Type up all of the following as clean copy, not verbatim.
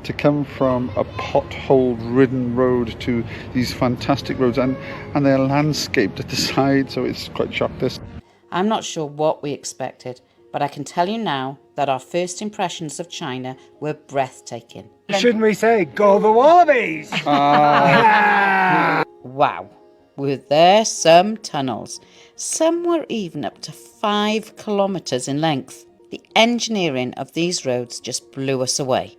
to come from a pothole-ridden road to these fantastic roads, and they're landscaped at the side, so it's quite shocked us. I'm not sure what we expected, but I can tell you now that our first impressions of China were breathtaking. Shouldn't we say, go the Wallabies? Wow, were there some tunnels? Some were even up to 5 kilometres in length. The engineering of these roads just blew us away.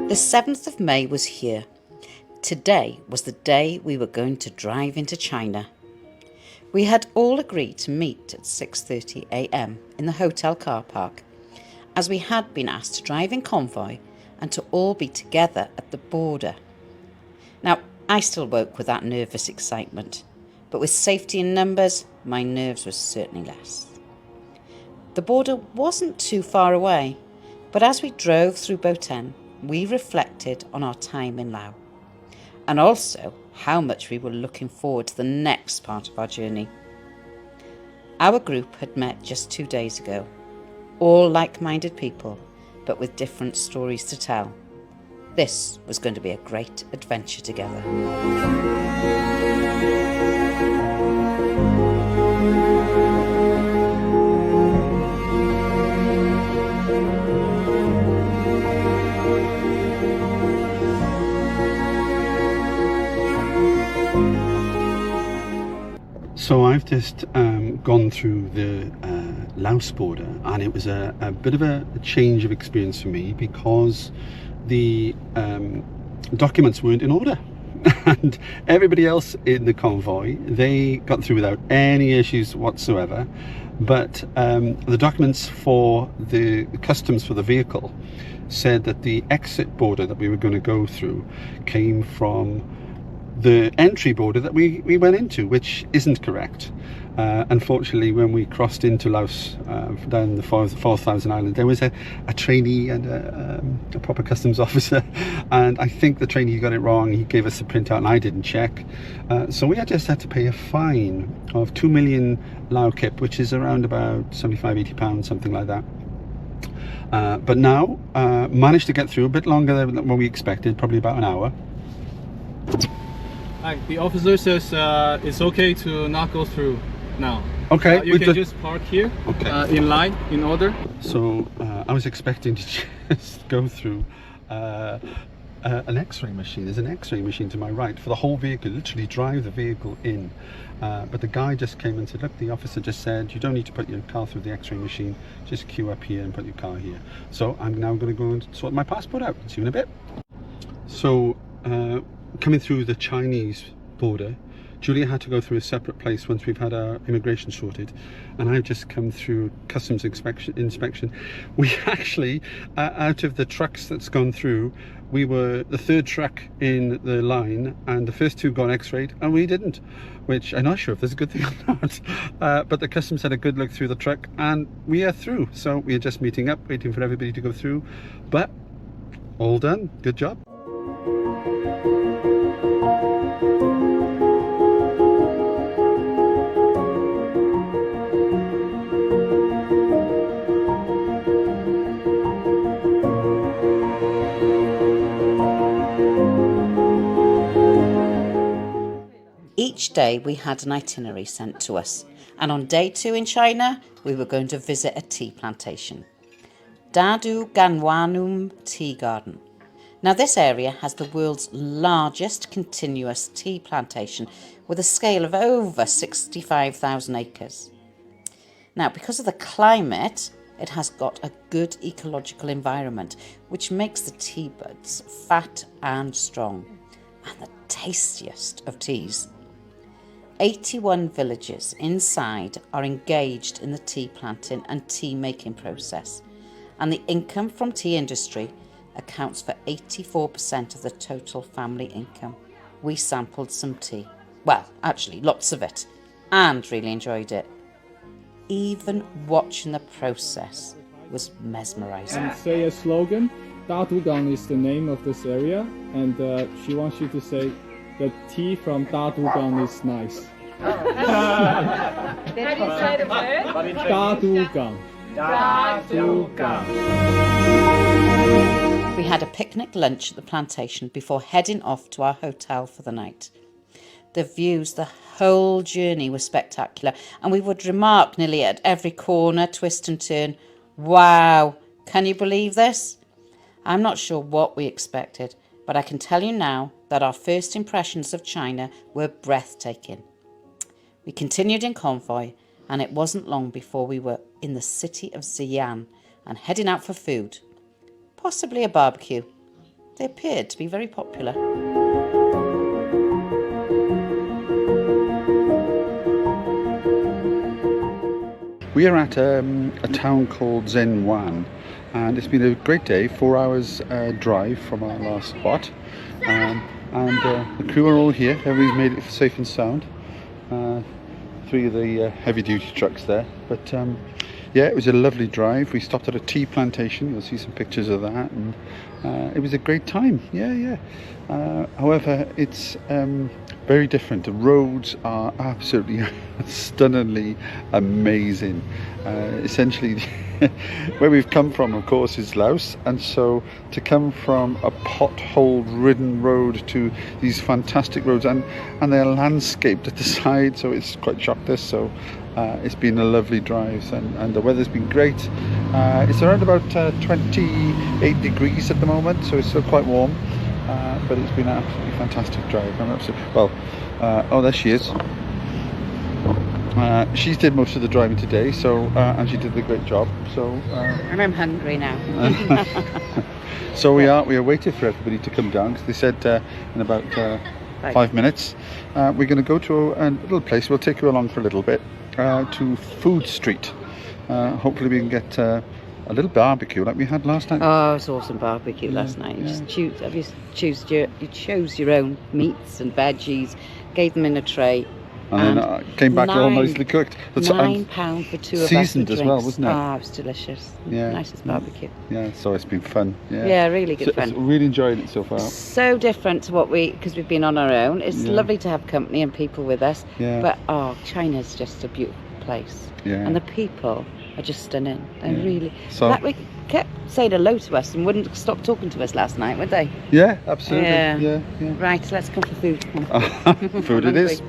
The 7th of May was here. Today was the day we were going to drive into China. We had all agreed to meet at 6:30 a.m. in the hotel car park, as we had been asked to drive in convoy and to all be together at the border. Now, I still woke with that nervous excitement, but with safety in numbers, my nerves were certainly less. The border wasn't too far away, but as we drove through Boten, we reflected on our time in Laos, and also how much we were looking forward to the next part of our journey. Our group had met just 2 days ago, all like-minded people, but with different stories to tell. This was going to be a great adventure together. So I've just gone through the Laos border, and it was a bit of a change of experience for me because the documents weren't in order. And everybody else in the convoy, they got through without any issues whatsoever. But the documents for the customs for the vehicle said that the exit border that we were going to go through came from the entry border that we went into, which isn't correct. Unfortunately, when we crossed into Laos down the 4,000 Island, there was a trainee and a proper customs officer, and I think the trainee got it wrong. He gave us a printout and I didn't check, so we just had to pay a fine of 2 million Lao kip, which is around about 75-80 pounds, something like that. But now managed to get through a bit longer than what we expected, probably about an hour. Hi, the officer says it's okay to not go through now. Okay, you can just park here, okay, in line, in order. So I was expecting to just go through an X-ray machine. There's an X-ray machine to my right for the whole vehicle, literally drive the vehicle in. But the guy just came and said, look, the officer just said you don't need to put your car through the X-ray machine, just queue up here and put your car here. So I'm now going to go and sort my passport out. See you in a bit. So coming through the Chinese border, Julia had to go through a separate place once we've had our immigration sorted, and I've just come through customs inspection. We actually, out of the trucks that's gone through, we were the third truck in the line, and the first two got x-rayed and we didn't, which I'm not sure if that's a good thing or not. But the customs had a good look through the truck and we are through. So we're just meeting up, waiting for everybody to go through, but all done. Good job. Each day we had an itinerary sent to us, and on day 2 in China, we were going to visit a tea plantation. Dadu Ganwanum Tea Garden. Now, this area has the world's largest continuous tea plantation with a scale of over 65,000 acres. Now, because of the climate, it has got a good ecological environment, which makes the tea buds fat and strong, and the tastiest of teas. 81 villages inside are engaged in the tea planting and tea making process, and the income from tea industry accounts for 84% of the total family income. We sampled some tea. Well, actually, lots of it, and really enjoyed it. Even watching the process was mesmerising. And say a slogan. Da Du Gang is the name of this area, and she wants you to say the tea from Da Du Gang is nice. How do you say the word? Da Du Gang. Da Du Gang. We had a picnic lunch at the plantation before heading off to our hotel for the night. The views, the whole journey was spectacular, and we would remark nearly at every corner, twist and turn, "Wow, can you believe this?" I'm not sure what we expected, but I can tell you now that our first impressions of China were breathtaking. We continued in convoy, and it wasn't long before we were in the city of Xi'an and heading out for food. Possibly a barbecue. They appeared to be very popular. We are at a town called Zhenyuan, and it's been a great day. 4 hours drive from our last spot, and the crew are all here. Everybody's made it safe and sound. 3 of the heavy-duty trucks there, but yeah, it was a lovely drive. We stopped at a tea plantation. You'll see some pictures of that, and it was a great time. Yeah. However, it's very different. The roads are absolutely stunningly amazing. Essentially, where we've come from, of course, is Laos, and so to come from a pothole-ridden road to these fantastic roads, and they're landscaped at the side, so it's quite shocked us. So it's been a lovely drive, and the weather's been great. It's around about 28 degrees at the moment, so it's still quite warm, but it's been an absolutely fantastic drive. Oh, there she is. She's did most of the driving today, so and she did a great job. So And I'm hungry now. so we are waiting for everybody to come down, because they said in about 5 minutes we're going to go to a little place. We'll take you along for a little bit to Food Street. Hopefully we can get a little barbecue like we had last night. Oh, it was awesome barbecue last night. You just you chose your own meats and veggies, gave them in a tray. And then came back all nicely cooked. That's £9 for 2 of us. Seasoned as well, wasn't it? Oh, it was delicious. Yeah. Nicest barbecue. Yeah, so it's been fun. Yeah, really good fun. Really enjoyed it so far. So different to what because we've been on our own. It's lovely to have company and people with us. Yeah. But China's just a beautiful place. Yeah. And the people are just stunning. They're really. So we kept saying hello to us and wouldn't stop talking to us last night, would they? Yeah, absolutely. Yeah. Yeah. Right, let's come for food. Food it is.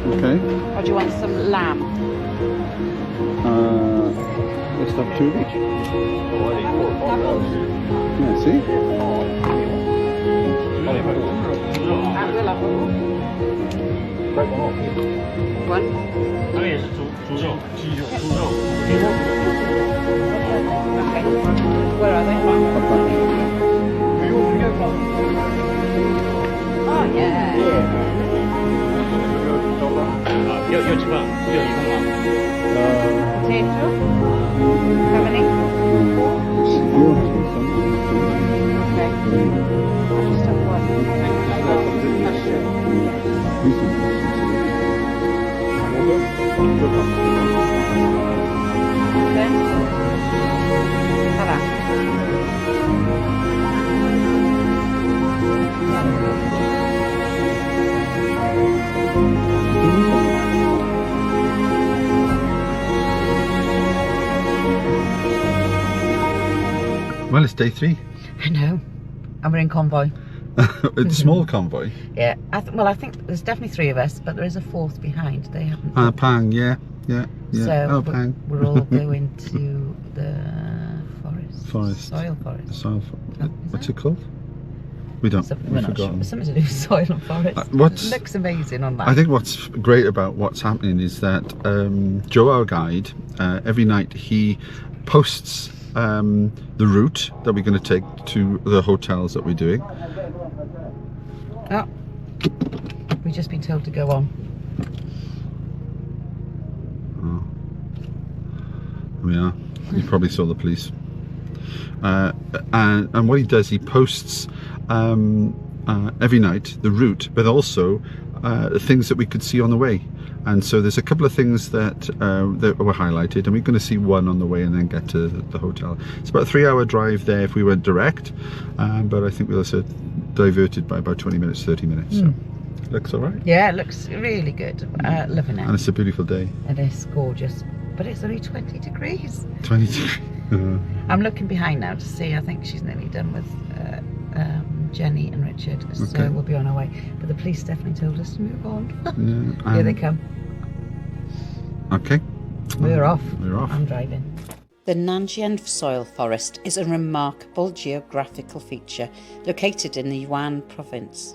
Okay. Or do you want some lamb? Let's have 2 of each. Yeah, see? One. Where are they? Oh, yeah. Potato. How many? Okay. I'll just have one. Okay. Tada. Well, it's day 3. I know. And we're in convoy. It's a small convoy. Yeah. I think there's definitely 3 of us, but there is a 4th behind. They haven't. Pang, yeah. Yeah, yeah. So Oh, bang. we're all going to the Forest. Soil forest. Soil. Oh, is What's it? it called? We don't. We're not sure. Something to do with soil and forest. What's- It looks amazing online. I think what's great about what's happening is that Joe, our guide, every night he posts the route that we're going to take to the hotels that we're doing. Oh, we've just been told to go on. Oh. We are. You probably saw the police. And what he does, he posts every night the route, but also things that we could see on the way. And so there's a couple of things that were highlighted, and we're going to see one on the way and then get to the hotel. It's about a 3-hour drive there if we went direct, but I think we'll also diverted by about 20 minutes, 30 minutes. So looks all right. Yeah, it looks really good. Loving it. And it's a beautiful day. It is gorgeous, but it's only 20 degrees. 20 degrees. I'm looking behind now to see. I think she's nearly done with Jenny and Richard, so Okay. we'll be on our way. But the police definitely told us to move on. Yeah, Here they come. Okay. We're off. We're off. I'm driving. The Nanjian soil forest is a remarkable geographical feature located in the Yuan province.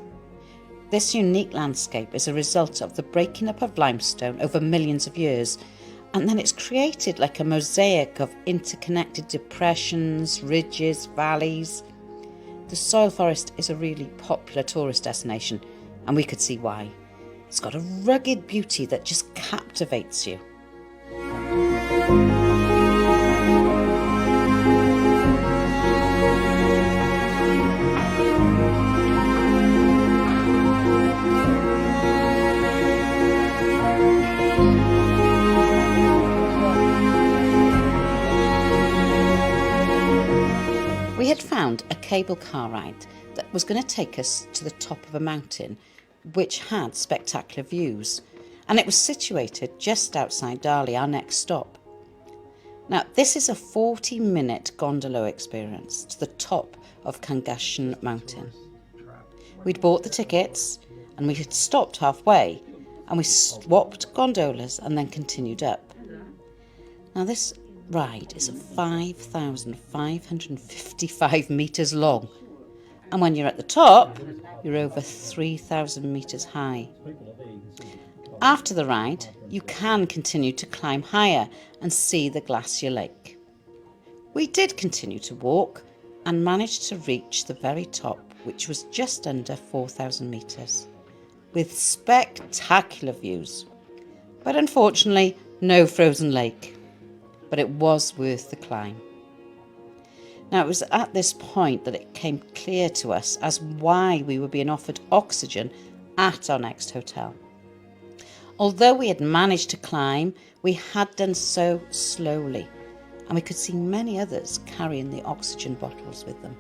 This unique landscape is a result of the breaking up of limestone over millions of years, and then it's created like a mosaic of interconnected depressions, ridges, valleys. The soil forest is a really popular tourist destination, and we could see why. It's got a rugged beauty that just captivates you. We had found a cable car ride that was going to take us to the top of a mountain which had spectacular views, and it was situated just outside Dali, our next stop. Now, this is a 40-minute gondola experience to the top of Kangashan Mountain. We'd bought the tickets and we had stopped halfway, and we swapped gondolas and then continued up. Now, this ride is 5,555 metres long, and when you're at the top, you're over 3,000 metres high. After the ride, you can continue to climb higher and see the glacier lake. We did continue to walk and managed to reach the very top, which was just under 4,000 metres, with spectacular views. But unfortunately, no frozen lake. But it was worth the climb. Now, it was at this point that it came clear to us as why we were being offered oxygen at our next hotel. Although we had managed to climb, we had done so slowly, and we could see many others carrying the oxygen bottles with them.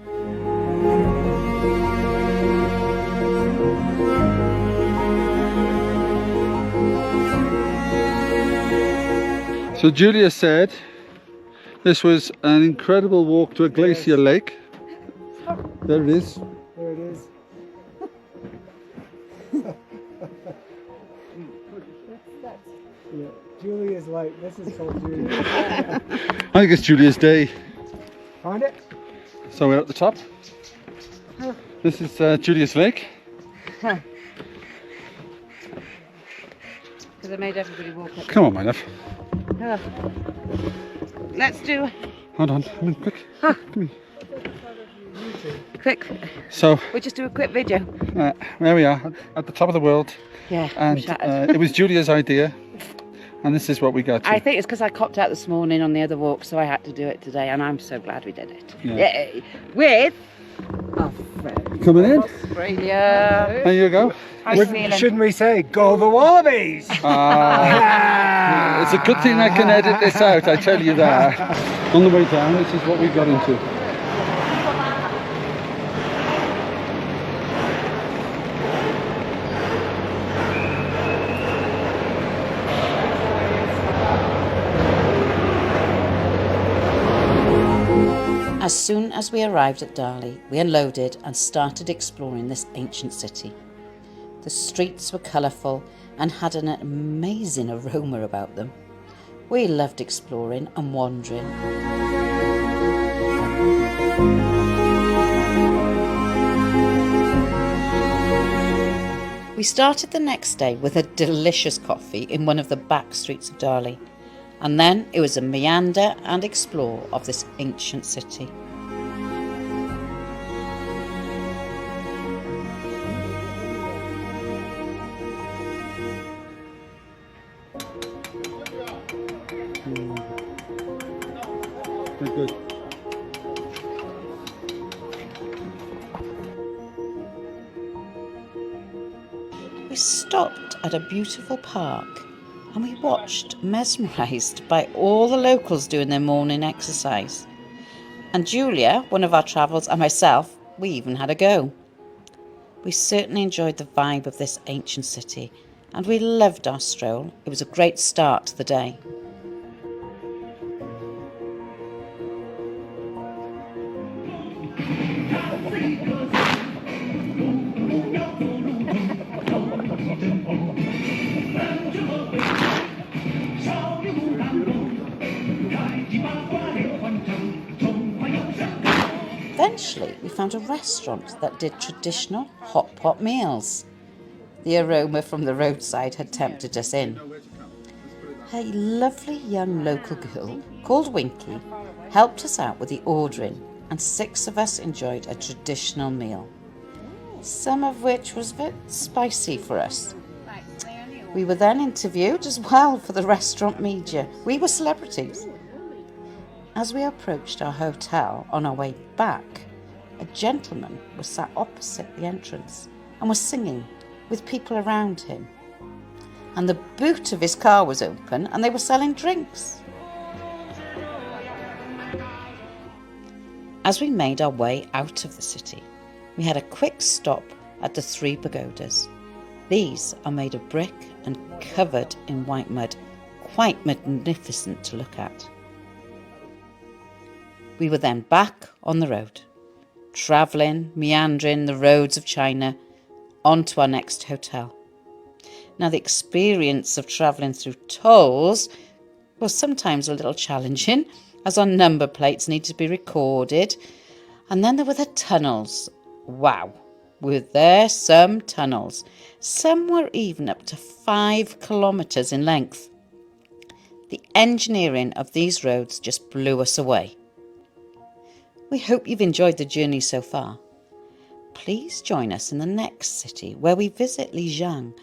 So Julia said this was an incredible walk to a glacier lake. There it is. There it is. Yeah, Julia's like, this is called Julia. I think it's Julia's day. Find it? So we're at the top. This is Julia's lake. Because I made everybody walk up. Come on, my love. Let's do Hold on, come in, quick. Come in. quick. So We'll just do a quick video. there we are at the top of the world, Yeah, I'm and shattered. it was Julia's idea, and this is what we got to. I think it's because I copped out this morning on the other walk, so I had to do it today, and I'm so glad we did it. Yeah. Yay! With our friend Coming in. Australia. There you go. How you feeling? Shouldn't we say, go the Wallabies? It's a good thing I can edit this out, I tell you that. On the way down, this is what we got into. As soon as we arrived at Dali, we unloaded and started exploring this ancient city. The streets were colourful and had an amazing aroma about them. We loved exploring and wandering. We started the next day with a delicious coffee in one of the back streets of Dali, and then it was a meander and explore of this ancient city. Good. We stopped at a beautiful park and we watched, mesmerised by all the locals doing their morning exercise. And Julia, one of our travellers, and myself, we even had a go. We certainly enjoyed the vibe of this ancient city and we loved our stroll. It was a great start to the day. Eventually, we found a restaurant that did traditional hot pot meals. The aroma from the roadside had tempted us in. A lovely young local girl called Winky helped us out with the ordering, and 6 of us enjoyed a traditional meal, some of which was a bit spicy for us. We were then interviewed as well for the restaurant media. We were celebrities. As we approached our hotel on our way back, a gentleman was sat opposite the entrance and was singing with people around him. And the boot of his car was open and they were selling drinks. As we made our way out of the city, we had a quick stop at the 3 pagodas. These are made of brick and covered in white mud, quite magnificent to look at. We were then back on the road, travelling, meandering the roads of China, on to our next hotel. Now, the experience of travelling through tolls was sometimes a little challenging, as our number plates needed to be recorded. And then there were the tunnels. Wow, were there some tunnels? Some were even up to 5 kilometres in length. The engineering of these roads just blew us away. We hope you've enjoyed the journey so far. Please join us in the next city where we visit Lijiang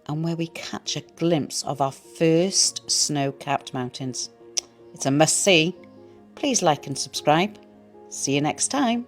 and where we catch a glimpse of our first snow-capped mountains. It's a must-see. Please like and subscribe. See you next time.